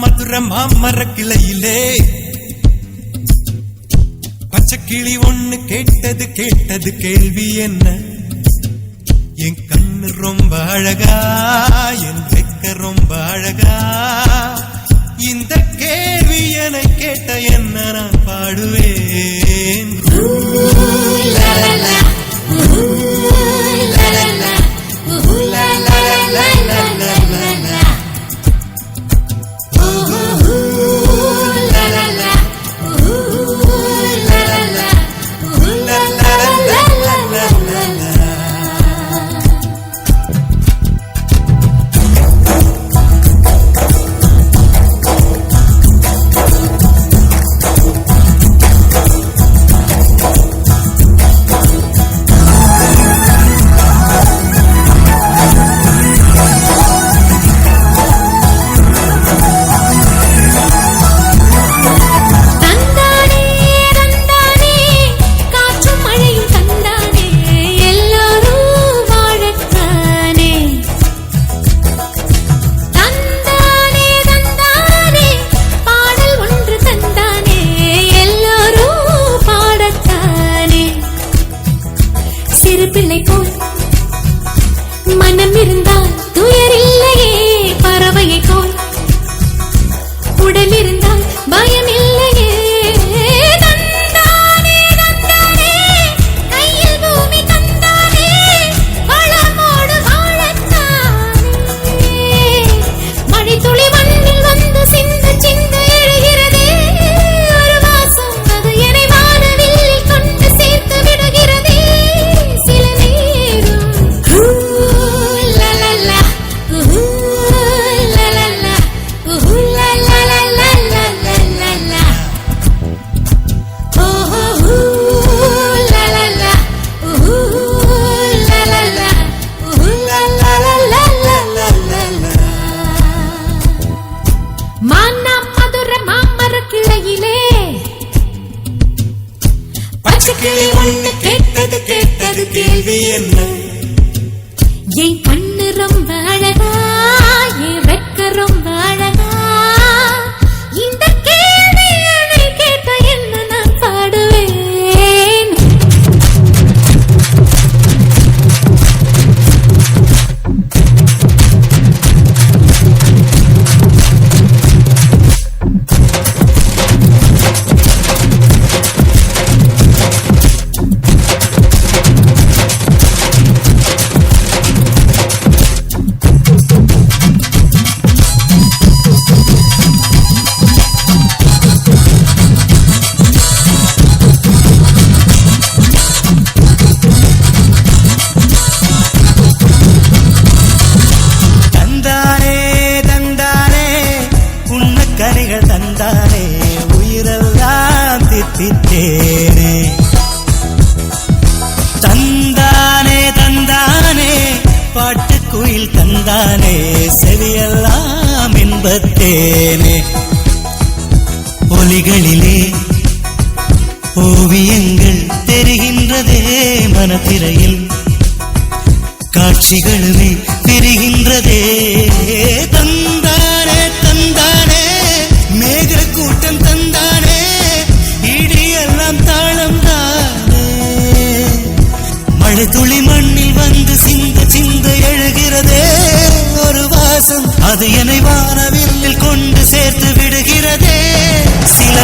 மதுர மாமர கிளையிலே பச்சை கிளி ஒண்ணு கேட்டது கேள்வி என்ன? என் கண்ணு ரொம்ப அழகா, என் வெக்க ரொம்ப அழகா, இந்த கேள்வி என கேட்ட என்ன நான் பாடுவேன். மனம் இருந்தால் துயர் இல்லையே, பறவையை போல் உடல் இருந்தால் பயம் இல்லையே. தந்தானே தந்தானே கையில் பூமி தந்தானே, வளமோடு வாழத்தானே. மழை துளி மண்ணில் வந்து சிந்து சிந்து எழுகிறதே, ஒரு வாசம் அது என்னை வானவில் கொண்டு சேர்த்து விடுகிறதே. சில நேரம் பச்சைக்கிளி ஒண்ணு கேட்டது கேள்வி என்ன? என் கண்ணு ரொம்ப அழகா, என் வெக்க ரொம்ப அழகா, இந்த கேள்வி என்னை கேட்ட என்ன நான் பாடுவேன். தந்தானே உயிரெல்லாம் தித்தித்தேனே. தந்தானே தந்தானே பாட்டுக்குயில் தந்தானே, செவியெல்லாம் இன்பத்தேனே. ஒலிகளிலே ஓவியங்கள் தெரிகின்றதே, மனத்திரையில் காட்சிகளுமே தெரிகின்றதே. தந்தானே தந்தானே மேக கூட்டம் தந்தானே, இடியெல்லாம் தாளம் தானே. மழை துளி மண்ணில் வந்து சிந்து சிந்து எழுகிறதே, ஒரு வாசம் அது என்னை வானவில் கொண்டு சேர்த்து விடுகிறதே. சில